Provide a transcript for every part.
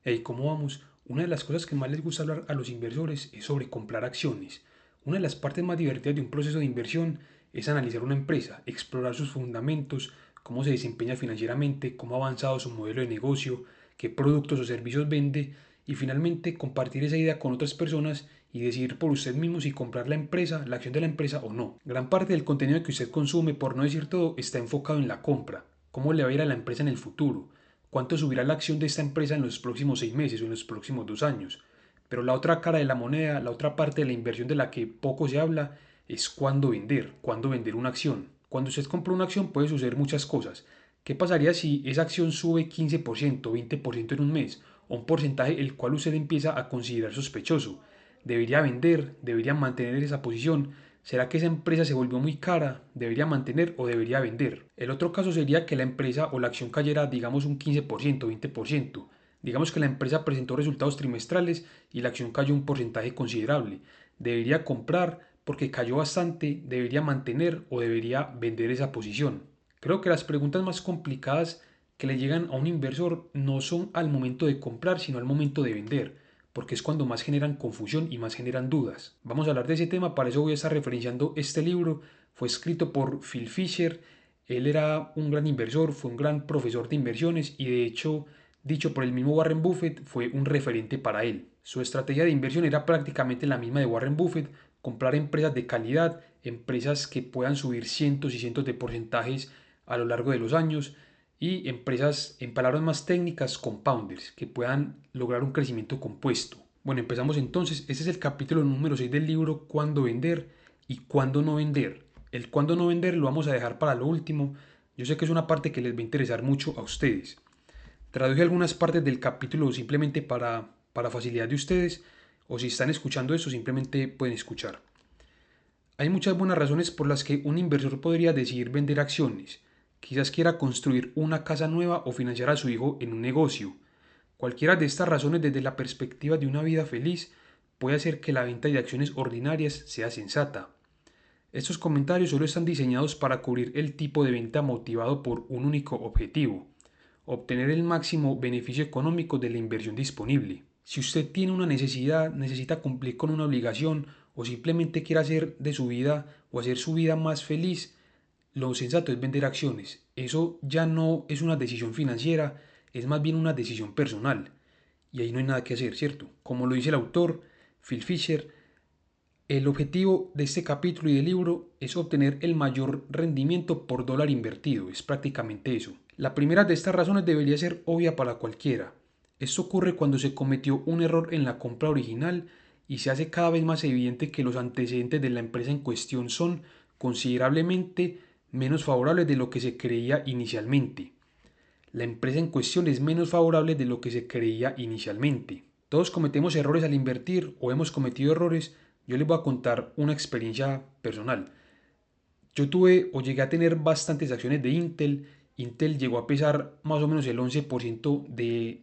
Hey, ¿cómo vamos? Una de las cosas que más les gusta hablar a los inversores es sobre comprar acciones. Una de las partes más divertidas de un proceso de inversión es analizar una empresa, explorar sus fundamentos, cómo se desempeña financieramente, cómo ha avanzado su modelo de negocio, qué productos o servicios vende y finalmente compartir esa idea con otras personas y decidir por usted mismo si comprar la empresa, la acción de la empresa o no. Gran parte del contenido que usted consume, por no decir todo, está enfocado en la compra, cómo le va a ir a la empresa en el futuro, cuánto subirá la acción de esta empresa en los próximos 6 meses o en los próximos 2 años. Pero la otra cara de la moneda, la otra parte de la inversión de la que poco se habla, es cuándo vender una acción. Cuando usted compra una acción puede suceder muchas cosas. ¿Qué pasaría si esa acción sube 15%, 20% en un mes? O un porcentaje el cual usted empieza a considerar sospechoso. ¿Debería vender? ¿Debería mantener esa posición? ¿Será que esa empresa se volvió muy cara? ¿Debería mantener o debería vender? El otro caso sería que la empresa o la acción cayera, digamos, un 15%, 20%. Digamos que la empresa presentó resultados trimestrales y la acción cayó un porcentaje considerable. ¿Debería comprar porque cayó bastante? ¿Debería mantener o debería vender esa posición? Creo que las preguntas más complicadas que le llegan a un inversor no son al momento de comprar, sino al momento de vender, porque es cuando más generan confusión y más generan dudas. Vamos a hablar de ese tema, para eso voy a estar referenciando este libro. Fue escrito por Phil Fisher. Él era un gran inversor, fue un gran profesor de inversiones y de hecho, dicho por el mismo Warren Buffett, fue un referente para él. Su estrategia de inversión era prácticamente la misma de Warren Buffett: comprar empresas de calidad, empresas que puedan subir cientos y cientos de porcentajes a lo largo de los años, y empresas, en palabras más técnicas, compounders, que puedan lograr un crecimiento compuesto. Bueno, empezamos entonces. Este es el capítulo número 6 del libro Cuándo vender y cuándo no vender. El cuándo no vender lo vamos a dejar para lo último. Yo sé que es una parte que les va a interesar mucho a ustedes. Traduje algunas partes del capítulo simplemente para facilidad de ustedes, o si están escuchando eso simplemente pueden escuchar. Hay muchas buenas razones por las que un inversor podría decidir vender acciones. Quizás quiera construir una casa nueva o financiar a su hijo en un negocio. Cualquiera de estas razones, desde la perspectiva de una vida feliz, puede hacer que la venta de acciones ordinarias sea sensata. Estos comentarios solo están diseñados para cubrir el tipo de venta motivado por un único objetivo: obtener el máximo beneficio económico de la inversión disponible. Si usted tiene una necesidad, necesita cumplir con una obligación o simplemente quiere hacer de su vida o hacer su vida más feliz, lo sensato es vender acciones. Eso ya no es una decisión financiera, es más bien una decisión personal. Y ahí no hay nada que hacer, ¿cierto? Como lo dice el autor, Phil Fisher, el objetivo de este capítulo y del libro es obtener el mayor rendimiento por dólar invertido. Es prácticamente eso. La primera de estas razones debería ser obvia para cualquiera. Esto ocurre cuando se cometió un error en la compra original y se hace cada vez más evidente que los antecedentes de la empresa en cuestión son considerablemente menos favorables de lo que se creía inicialmente. La empresa en cuestión es menos favorable de lo que se creía inicialmente. Todos cometemos errores al invertir o hemos cometido errores. Yo les voy a contar una experiencia personal. Yo tuve o llegué a tener bastantes acciones de Intel. Intel llegó a pesar más o menos el 11%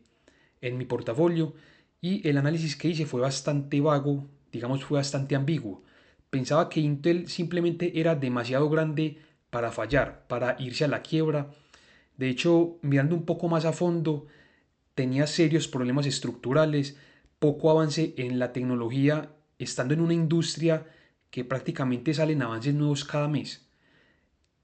en mi portafolio, y el análisis que hice fue bastante vago, digamos fue bastante ambiguo. Pensaba que Intel simplemente era demasiado grande para fallar, para irse a la quiebra. De hecho, mirando un poco más a fondo, tenía serios problemas estructurales, poco avance en la tecnología, estando en una industria que prácticamente salen avances nuevos cada mes.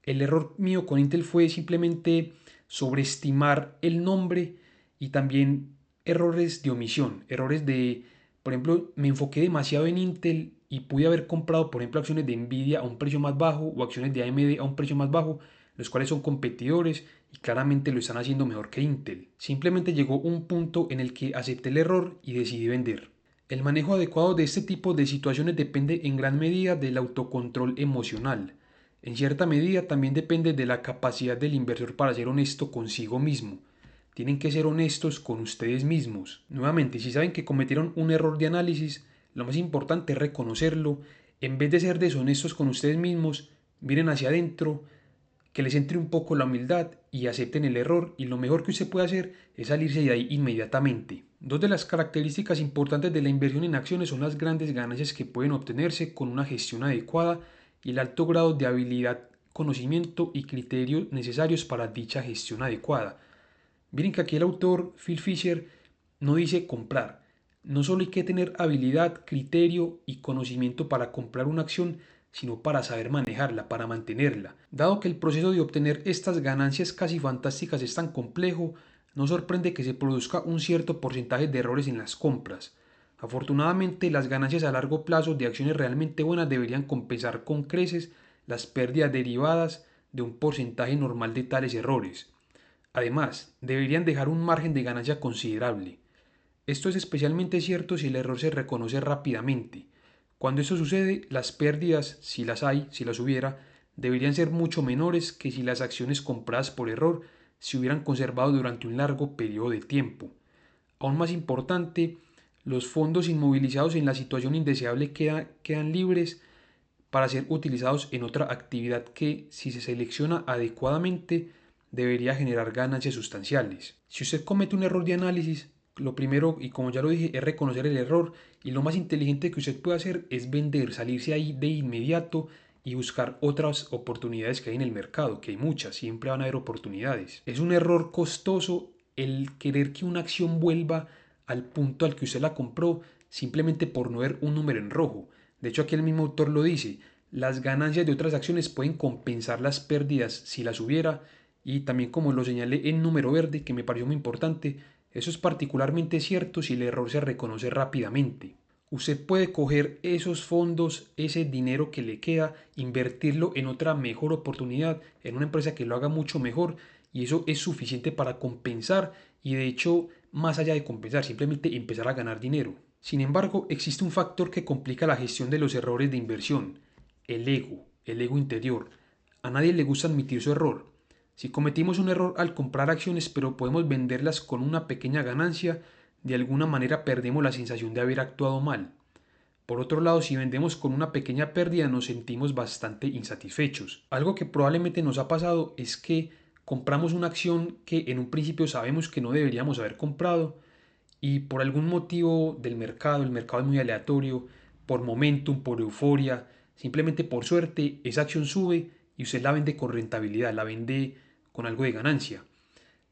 El error mío con Intel fue simplemente sobreestimar el nombre, y también errores de omisión, errores de, por ejemplo, me enfoqué demasiado en Intel y pude haber comprado, por ejemplo, acciones de Nvidia a un precio más bajo o acciones de AMD a un precio más bajo, los cuales son competidores y claramente lo están haciendo mejor que Intel. Simplemente llegó un punto en el que acepté el error y decidí vender. El manejo adecuado de este tipo de situaciones depende en gran medida del autocontrol emocional. En cierta medida también depende de la capacidad del inversor para ser honesto consigo mismo. Tienen que ser honestos con ustedes mismos. Nuevamente, si saben que cometieron un error de análisis, lo más importante es reconocerlo. En vez de ser deshonestos con ustedes mismos, miren hacia adentro, que les entre un poco la humildad y acepten el error, y lo mejor que usted puede hacer es salirse de ahí inmediatamente. Dos de las características importantes de la inversión en acciones son las grandes ganancias que pueden obtenerse con una gestión adecuada y el alto grado de habilidad, conocimiento y criterios necesarios para dicha gestión adecuada. Miren que aquí el autor, Phil Fisher, no dice comprar. No solo hay que tener habilidad, criterio y conocimiento para comprar una acción, sino para saber manejarla, para mantenerla. Dado que el proceso de obtener estas ganancias casi fantásticas es tan complejo, no sorprende que se produzca un cierto porcentaje de errores en las compras. Afortunadamente, las ganancias a largo plazo de acciones realmente buenas deberían compensar con creces las pérdidas derivadas de un porcentaje normal de tales errores. Además, deberían dejar un margen de ganancia considerable. Esto es especialmente cierto si el error se reconoce rápidamente. Cuando eso sucede, las pérdidas, si las hay, si las hubiera, deberían ser mucho menores que si las acciones compradas por error se hubieran conservado durante un largo periodo de tiempo. Aún más importante, los fondos inmovilizados en la situación indeseable quedan libres para ser utilizados en otra actividad que, si se selecciona adecuadamente, debería generar ganancias sustanciales. Si usted comete un error de análisis, lo primero, y como ya lo dije, es reconocer el error, y lo más inteligente que usted puede hacer es vender, salirse ahí de inmediato y buscar otras oportunidades que hay en el mercado, que hay muchas, siempre van a haber oportunidades. Es un error costoso el querer que una acción vuelva al punto al que usted la compró simplemente por no ver un número en rojo. De hecho, aquí el mismo autor lo dice, las ganancias de otras acciones pueden compensar las pérdidas si las hubiera, y también como lo señalé en número verde, que me pareció muy importante, eso es particularmente cierto si el error se reconoce rápidamente. Usted puede coger esos fondos, ese dinero que le queda, invertirlo en otra mejor oportunidad, en una empresa que lo haga mucho mejor, y eso es suficiente para compensar y de hecho, más allá de compensar, simplemente empezar a ganar dinero. Sin embargo, existe un factor que complica la gestión de los errores de inversión, el ego interior. A nadie le gusta admitir su error. Si cometimos un error al comprar acciones pero podemos venderlas con una pequeña ganancia, de alguna manera perdemos la sensación de haber actuado mal. Por otro lado, si vendemos con una pequeña pérdida nos sentimos bastante insatisfechos. Algo que probablemente nos ha pasado es que compramos una acción que en un principio sabemos que no deberíamos haber comprado y por algún motivo del mercado, el mercado es muy aleatorio, por momentum, por euforia, simplemente por suerte, esa acción sube y usted la vende con rentabilidad, la vende con algo de ganancia.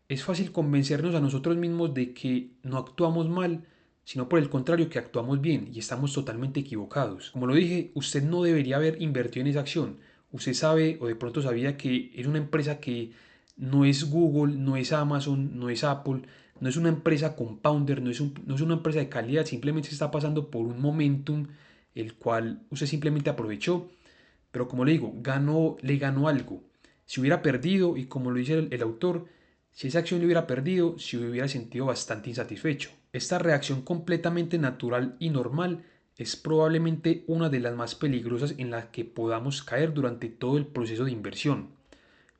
Es fácil convencernos a nosotros mismos de que no actuamos mal, sino por el contrario que actuamos bien y estamos totalmente equivocados. Como lo dije, usted no debería haber invertido en esa acción. Usted sabe o de pronto sabía que es una empresa que no es Google, no es Amazon, no es Apple, no es una empresa compounder, no es una empresa de calidad, simplemente se está pasando por un momentum el cual usted simplemente aprovechó, pero como le digo, le ganó algo. Si hubiera perdido, y como lo dice el autor, si esa acción le hubiera perdido, se hubiera sentido bastante insatisfecho. Esta reacción completamente natural y normal es probablemente una de las más peligrosas en las que podamos caer durante todo el proceso de inversión.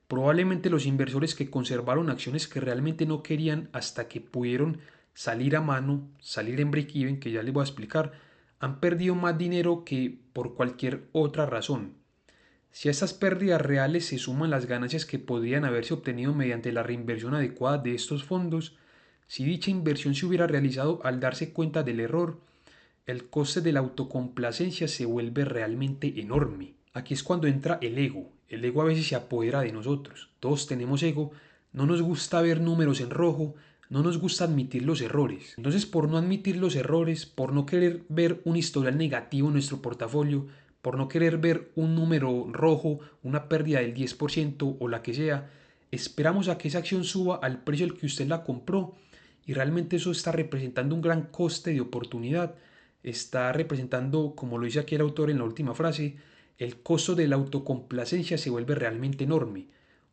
Probablemente los inversores que conservaron acciones que realmente no querían hasta que pudieron salir a mano, salir en break-even, que ya les voy a explicar, han perdido más dinero que por cualquier otra razón. Si a estas pérdidas reales se suman las ganancias que podrían haberse obtenido mediante la reinversión adecuada de estos fondos, si dicha inversión se hubiera realizado al darse cuenta del error, el coste de la autocomplacencia se vuelve realmente enorme. Aquí es cuando entra el ego. El ego a veces se apodera de nosotros. Todos tenemos ego. No nos gusta ver números en rojo. No nos gusta admitir los errores. Entonces, por no admitir los errores, por no querer ver un historial negativo en nuestro portafolio, por no querer ver un número rojo, una pérdida del 10% o la que sea, esperamos a que esa acción suba al precio al que usted la compró y realmente eso está representando un gran coste de oportunidad, está representando, como lo dice aquí el autor en la última frase, el costo de la autocomplacencia se vuelve realmente enorme.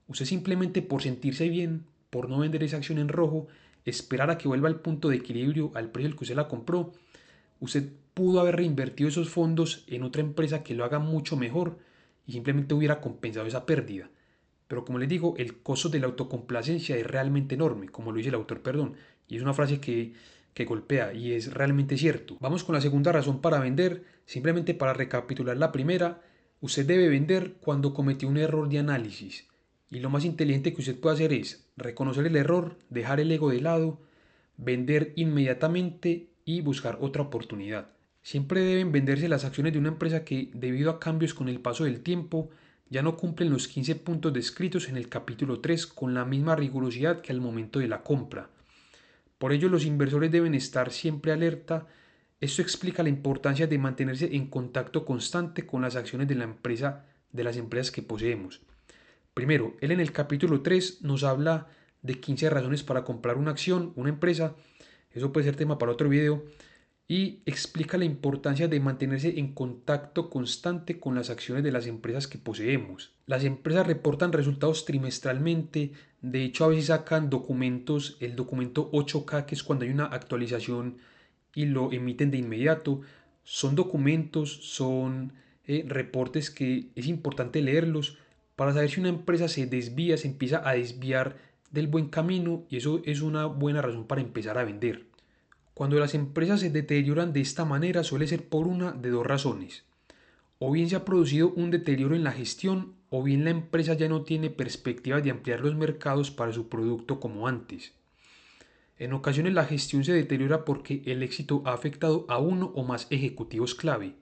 Usted simplemente por sentirse bien, por no vender esa acción en rojo, esperar a que vuelva al punto de equilibrio al precio al que usted la compró, usted pudo haber reinvertido esos fondos en otra empresa que lo haga mucho mejor y simplemente hubiera compensado esa pérdida. Pero como les digo, el costo de la autocomplacencia es realmente enorme, como lo dice el autor, perdón, y es una frase que golpea y es realmente cierto. Vamos con la segunda razón para vender, simplemente para recapitular la primera, usted debe vender cuando cometió un error de análisis. Y lo más inteligente que usted puede hacer es reconocer el error, dejar el ego de lado, vender inmediatamente y buscar otra oportunidad. Siempre deben venderse las acciones de una empresa que, debido a cambios con el paso del tiempo, ya no cumplen los 15 puntos descritos en el capítulo 3 con la misma rigurosidad que al momento de la compra. Por ello, los inversores deben estar siempre alerta. Esto explica la importancia de mantenerse en contacto constante con las acciones de las empresas que poseemos. Primero, él en el capítulo 3 nos habla de 15 razones para comprar una acción, una empresa. Eso puede ser tema para otro video. Y explica la importancia de mantenerse en contacto constante con las acciones de las empresas que poseemos. Las empresas reportan resultados trimestralmente, de hecho a veces sacan documentos, el documento 8K, que es cuando hay una actualización y lo emiten de inmediato. Son documentos, son reportes que es importante leerlos para saber si una empresa se desvía, se empieza a desviar del buen camino, y eso es una buena razón para empezar a vender. Cuando las empresas se deterioran de esta manera suele ser por una de dos razones. O bien se ha producido un deterioro en la gestión, o bien la empresa ya no tiene perspectivas de ampliar los mercados para su producto como antes. En ocasiones la gestión se deteriora porque el éxito ha afectado a uno o más ejecutivos clave.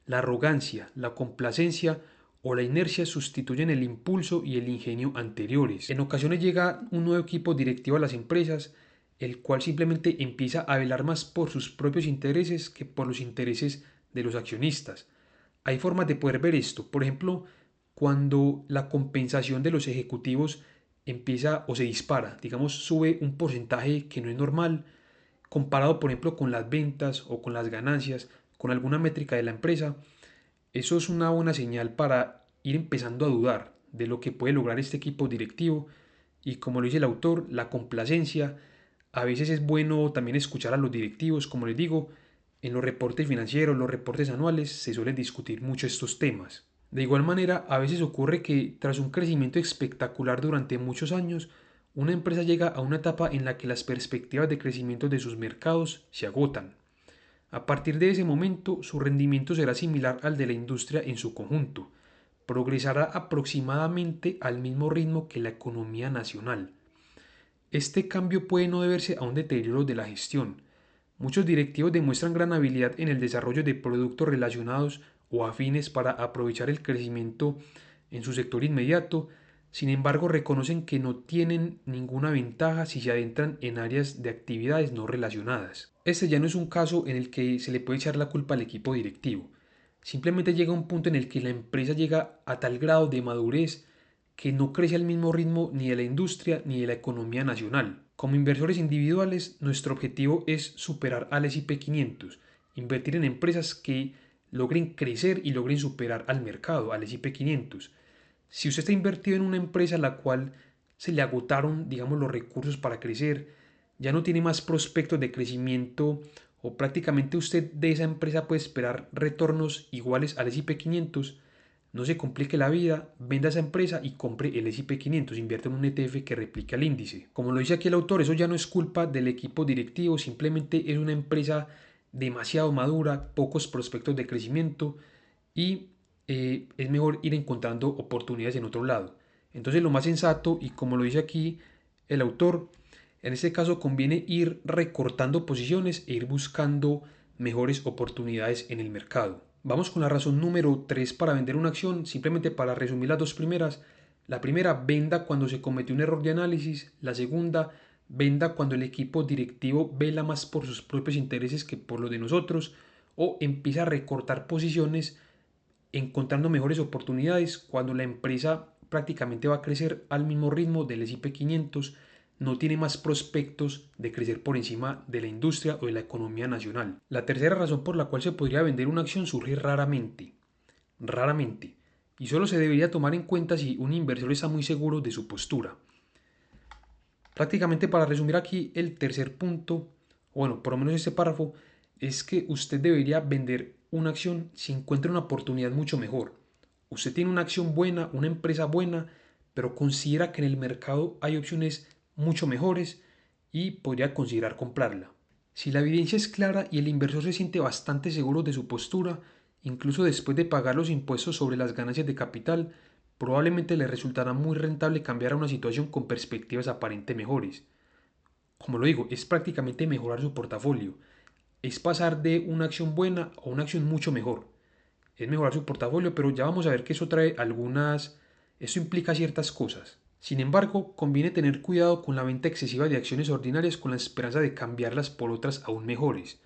La arrogancia, la complacencia o la inercia sustituyen el impulso y el ingenio anteriores. En ocasiones llega un nuevo equipo directivo a las empresas, el cual simplemente empieza a velar más por sus propios intereses que por los intereses de los accionistas. Hay formas de poder ver esto. Por ejemplo, cuando la compensación de los ejecutivos empieza o se dispara, digamos, sube un porcentaje que no es normal, comparado por ejemplo con las ventas o con las ganancias, con alguna métrica de la empresa. Eso es una buena señal para ir empezando a dudar de lo que puede lograr este equipo directivo. Y como lo dice el autor, la complacencia. A veces es bueno también escuchar a los directivos. Como les digo, en los reportes financieros, los reportes anuales, se suelen discutir mucho estos temas. De igual manera, a veces ocurre que tras un crecimiento espectacular durante muchos años, una empresa llega a una etapa en la que las perspectivas de crecimiento de sus mercados se agotan. A partir de ese momento, su rendimiento será similar al de la industria en su conjunto. Progresará aproximadamente al mismo ritmo que la economía nacional. Este cambio puede no deberse a un deterioro de la gestión. Muchos directivos demuestran gran habilidad en el desarrollo de productos relacionados o afines para aprovechar el crecimiento en su sector inmediato. Sin embargo, reconocen que no tienen ninguna ventaja si se adentran en áreas de actividades no relacionadas. Este ya no es un caso en el que se le puede echar la culpa al equipo directivo. Simplemente llega un punto en el que la empresa llega a tal grado de madurez que no crece al mismo ritmo ni de la industria ni de la economía nacional. Como inversores individuales, nuestro objetivo es superar al S&P 500, invertir en empresas que logren crecer y logren superar al mercado, al S&P 500. Si usted está invertido en una empresa a la cual se le agotaron, digamos, los recursos para crecer, ya no tiene más prospectos de crecimiento, o prácticamente usted de esa empresa puede esperar retornos iguales al S&P 500, no se complique la vida, venda esa empresa y compre el S&P 500, invierte en un ETF que replica el índice. Como lo dice aquí el autor, eso ya no es culpa del equipo directivo, simplemente es una empresa demasiado madura, pocos prospectos de crecimiento, y es mejor ir encontrando oportunidades en otro lado. Entonces lo más sensato, y como lo dice aquí el autor, en este caso conviene ir recortando posiciones e ir buscando mejores oportunidades en el mercado. Vamos con la razón número 3 para vender una acción, simplemente para resumir las dos primeras. La primera, venda cuando se cometió un error de análisis. La segunda, venda cuando el equipo directivo vela más por sus propios intereses que por los de nosotros, o empieza a recortar posiciones encontrando mejores oportunidades cuando la empresa prácticamente va a crecer al mismo ritmo del S&P 500, no tiene más prospectos de crecer por encima de la industria o de la economía nacional. La tercera razón por la cual se podría vender una acción surge raramente, y solo se debería tomar en cuenta si un inversor está muy seguro de su postura. Prácticamente, para resumir aquí el tercer punto, bueno, por lo menos este párrafo, es que usted debería vender una acción si encuentra una oportunidad mucho mejor. Usted tiene una acción buena, una empresa buena, pero considera que en el mercado hay opciones mucho mejores y podría considerar comprarla. Si la evidencia es clara y el inversor se siente bastante seguro de su postura, incluso después de pagar los impuestos sobre las ganancias de capital, probablemente le resultará muy rentable cambiar a una situación con perspectivas aparentes mejores. Como lo digo, es prácticamente mejorar su portafolio. Es pasar de una acción buena a una acción mucho mejor. Es mejorar su portafolio, pero ya vamos a ver que eso trae algunas... Eso implica ciertas cosas. Sin embargo, conviene tener cuidado con la venta excesiva de acciones ordinarias con la esperanza de cambiarlas por otras aún mejores.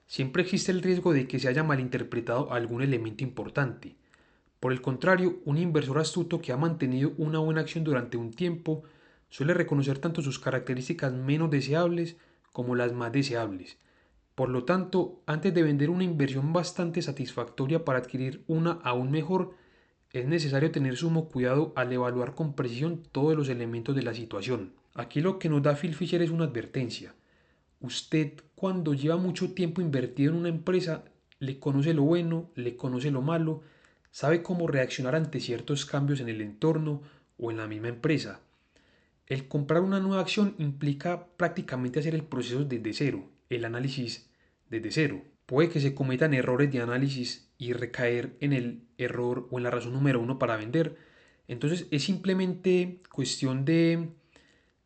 Siempre existe el riesgo de que se haya malinterpretado algún elemento importante. Por el contrario, un inversor astuto que ha mantenido una buena acción durante un tiempo suele reconocer tanto sus características menos deseables como las más deseables. Por lo tanto, antes de vender una inversión bastante satisfactoria para adquirir una aún mejor, es necesario tener sumo cuidado al evaluar con precisión todos los elementos de la situación. Aquí lo que nos da Phil Fisher es una advertencia. Usted, cuando lleva mucho tiempo invertido en una empresa, le conoce lo bueno, le conoce lo malo, sabe cómo reaccionar ante ciertos cambios en el entorno o en la misma empresa. El comprar una nueva acción implica prácticamente hacer el proceso desde cero, el análisis desde cero. Puede que se cometan errores de análisis y recaer en el error o en la razón número uno para vender. Entonces es simplemente cuestión de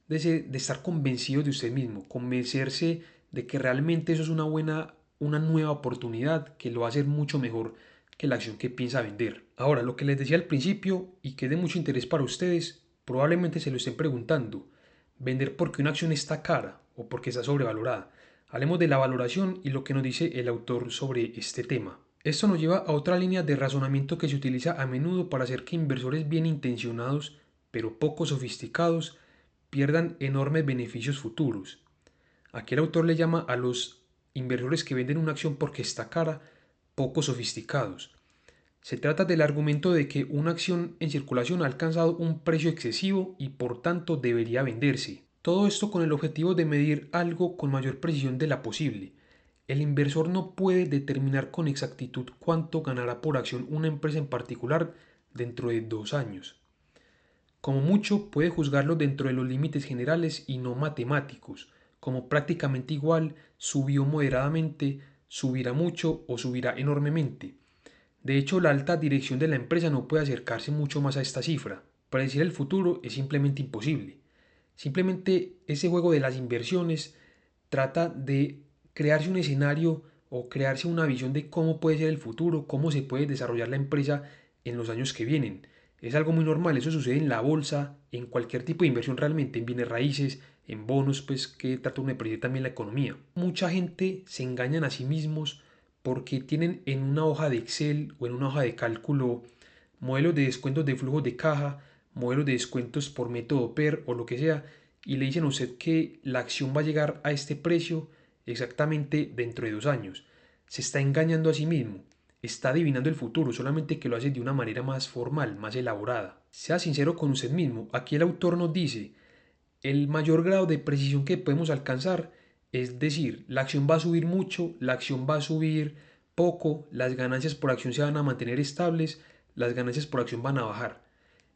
estar convencido de usted mismo, convencerse de que realmente eso es una nueva oportunidad que lo va a hacer mucho mejor que la acción que piensa vender. Ahora, lo que les decía al principio y que es de mucho interés para ustedes, probablemente se lo estén preguntando, vender porque una acción está cara o porque está sobrevalorada. Hablemos de la valoración y lo que nos dice el autor sobre este tema. Esto nos lleva a otra línea de razonamiento que se utiliza a menudo para hacer que inversores bien intencionados, pero poco sofisticados, pierdan enormes beneficios futuros. Aquí el autor le llama a los inversores que venden una acción porque está cara poco sofisticados. Se trata del argumento de que una acción en circulación ha alcanzado un precio excesivo y por tanto debería venderse. Todo esto con el objetivo de medir algo con mayor precisión de la posible. El inversor no puede determinar con exactitud cuánto ganará por acción una empresa en particular dentro de 2 años. Como mucho puede juzgarlo dentro de los límites generales y no matemáticos, como prácticamente igual, subió moderadamente, subirá mucho o subirá enormemente. De hecho, la alta dirección de la empresa no puede acercarse mucho más a esta cifra. Predecir el futuro es simplemente imposible. Simplemente ese juego de las inversiones trata de crearse un escenario o crearse una visión de cómo puede ser el futuro, cómo se puede desarrollar la empresa en los años que vienen. Es algo muy normal, eso sucede en la bolsa, en cualquier tipo de inversión realmente, en bienes raíces, en bonos, pues que trata de predecir también la economía. Mucha gente se engañan a sí mismos porque tienen en una hoja de Excel o en una hoja de cálculo modelos de descuentos de flujos de caja, modelos de descuentos por método PER o lo que sea, y le dicen a usted que la acción va a llegar a este precio exactamente dentro de 2 años. Se está engañando a sí mismo, está adivinando el futuro, solamente que lo hace de una manera más formal, más elaborada. Sea sincero con usted mismo, aquí el autor nos dice, el mayor grado de precisión que podemos alcanzar es decir, la acción va a subir mucho, la acción va a subir poco, las ganancias por acción se van a mantener estables, las ganancias por acción van a bajar.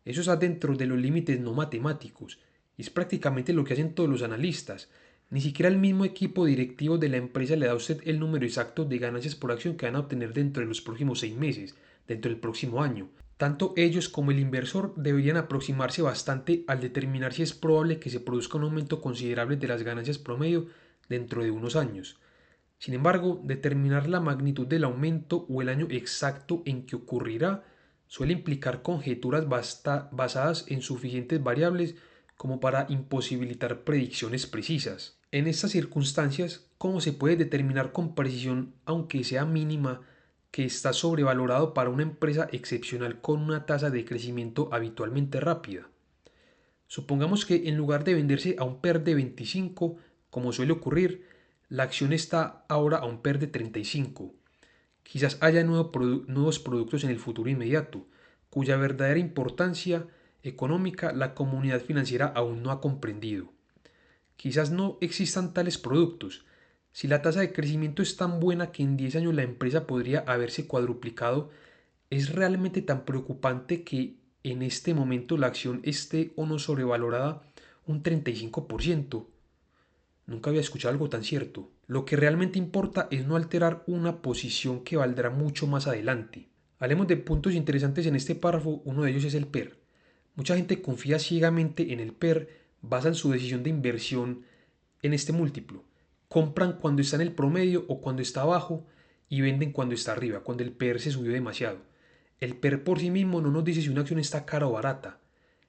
Eso está dentro de los límites no matemáticos y es prácticamente lo que hacen todos los analistas. Ni siquiera el mismo equipo directivo de la empresa le da a usted el número exacto de ganancias por acción que van a obtener dentro de los próximos 6 meses, dentro del próximo año. Tanto ellos como el inversor deberían aproximarse bastante al determinar si es probable que se produzca un aumento considerable de las ganancias promedio dentro de unos años. Sin embargo, determinar la magnitud del aumento o el año exacto en que ocurrirá suele implicar conjeturas basadas en suficientes variables como para imposibilitar predicciones precisas. En estas circunstancias, ¿cómo se puede determinar con precisión, aunque sea mínima, que está sobrevalorado para una empresa excepcional con una tasa de crecimiento habitualmente rápida? Supongamos que en lugar de venderse a un PER de 25, como suele ocurrir, la acción está ahora a un PER de 35. Quizás haya nuevos productos en el futuro inmediato, cuya verdadera importancia económica la comunidad financiera aún no ha comprendido. Quizás no existan tales productos. Si la tasa de crecimiento es tan buena que en 10 años la empresa podría haberse cuadruplicado, ¿es realmente tan preocupante que en este momento la acción esté o no sobrevalorada un 35%? Nunca había escuchado algo tan cierto. Lo que realmente importa es no alterar una posición que valdrá mucho más adelante. Hablemos de puntos interesantes en este párrafo, uno de ellos es el PER. Mucha gente confía ciegamente en el PER, basan su decisión de inversión en este múltiplo. Compran cuando está en el promedio o cuando está abajo y venden cuando está arriba, cuando el PER se subió demasiado. El PER por sí mismo no nos dice si una acción está cara o barata.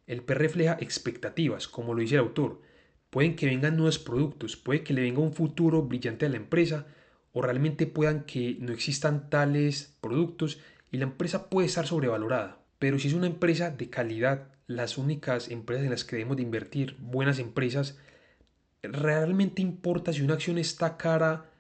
El PER refleja expectativas, como lo dice el autor. Pueden que vengan nuevos productos, puede que le venga un futuro brillante a la empresa, o realmente puedan que no existan tales productos y la empresa puede estar sobrevalorada. Pero si es una empresa de calidad, las únicas empresas en las que debemos de invertir, buenas empresas, realmente importa si una acción está cara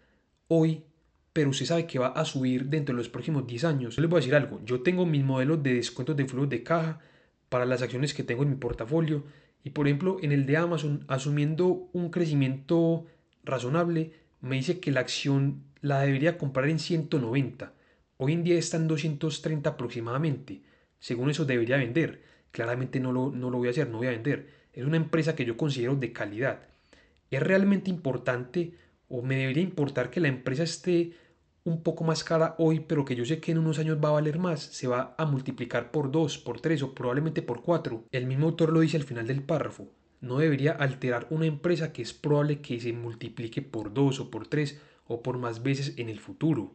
hoy, pero usted sabe que va a subir dentro de los próximos 10 años. Yo les voy a decir algo, yo tengo mis modelos de descuentos de flujo de caja para las acciones que tengo en mi portafolio y por ejemplo en el de Amazon, asumiendo un crecimiento razonable, me dice que la acción la debería comprar en 190. Hoy en día está en 230 aproximadamente. Según eso debería vender. Claramente no lo voy a hacer, no voy a vender. Es una empresa que yo considero de calidad. ¿Es realmente importante o me debería importar que la empresa esté un poco más cara hoy, pero que yo sé que en unos años va a valer más? Se va a multiplicar por 2, por 3 o probablemente por 4. El mismo autor lo dice al final del párrafo. No debería alterar una empresa que es probable que se multiplique por 2 o por 3 o por más veces en el futuro.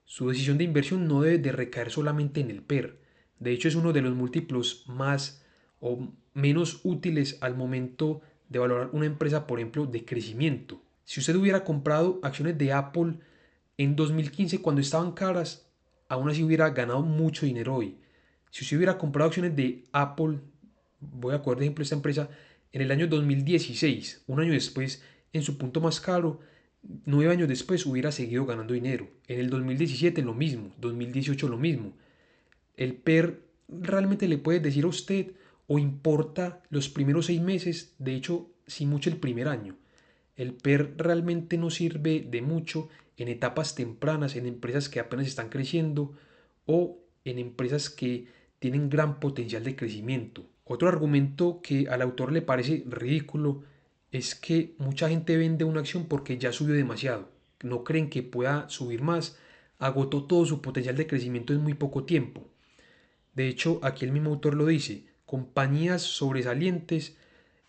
Su decisión de inversión no debe de recaer solamente en el PER. De hecho, es uno de los múltiplos más o menos útiles al momento de valorar una empresa, por ejemplo, de crecimiento. Si usted hubiera comprado acciones de Apple en 2015 cuando estaban caras, aún así hubiera ganado mucho dinero hoy. Si usted hubiera comprado acciones de Apple, voy a coger de ejemplo esta empresa, en el año 2016, un año después, en su punto más caro, 9 años después hubiera seguido ganando dinero. En el 2017 lo mismo, 2018 lo mismo. El PER realmente le puede decir a usted o importa los primeros 6 meses, de hecho, si mucho el primer año. El PER realmente no sirve de mucho en etapas tempranas, en empresas que apenas están creciendo o en empresas que tienen gran potencial de crecimiento. Otro argumento que al autor le parece ridículo es que mucha gente vende una acción porque ya subió demasiado. No creen que pueda subir más. Agotó todo su potencial de crecimiento en muy poco tiempo. De hecho, aquí el mismo autor lo dice, compañías sobresalientes,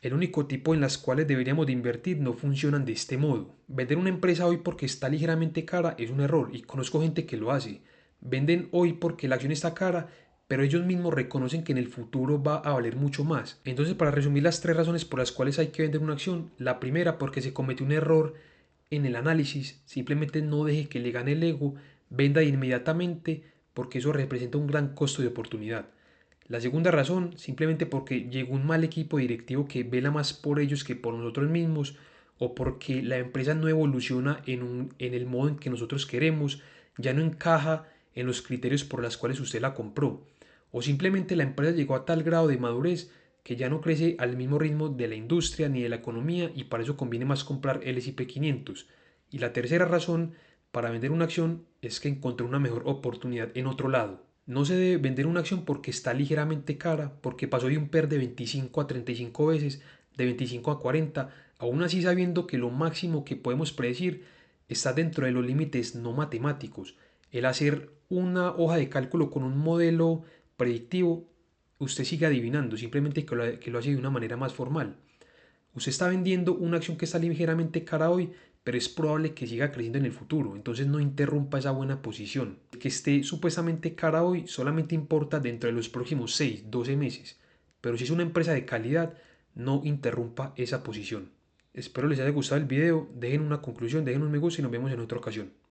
el único tipo en las cuales deberíamos de invertir no funcionan de este modo. Vender una empresa hoy porque está ligeramente cara es un error y conozco gente que lo hace. Venden hoy porque la acción está cara, pero ellos mismos reconocen que en el futuro va a valer mucho más. Entonces, para resumir las 3 razones por las cuales hay que vender una acción, la primera porque se comete un error en el análisis, simplemente no deje que le gane el ego, venda inmediatamente porque eso representa un gran costo de oportunidad. La segunda razón, simplemente porque llegó un mal equipo directivo que vela más por ellos que por nosotros mismos o porque la empresa no evoluciona en el modo en que nosotros queremos, ya no encaja en los criterios por los cuales usted la compró. O simplemente la empresa llegó a tal grado de madurez que ya no crece al mismo ritmo de la industria ni de la economía y para eso conviene más comprar el S&P 500. Y la tercera razón para vender una acción es que encontró una mejor oportunidad en otro lado. No se debe vender una acción porque está ligeramente cara, porque pasó de un PER de 25 a 35 veces, de 25 a 40, aún así sabiendo que lo máximo que podemos predecir está dentro de los límites no matemáticos. El hacer una hoja de cálculo con un modelo predictivo, usted sigue adivinando, simplemente que lo hace de una manera más formal. Usted está vendiendo una acción que está ligeramente cara hoy, pero es probable que siga creciendo en el futuro, entonces no interrumpa esa buena posición. Que esté supuestamente cara hoy solamente importa dentro de los próximos 6, 12 meses, pero si es una empresa de calidad, no interrumpa esa posición. Espero les haya gustado el video, dejen una conclusión, dejen un me gusta y nos vemos en otra ocasión.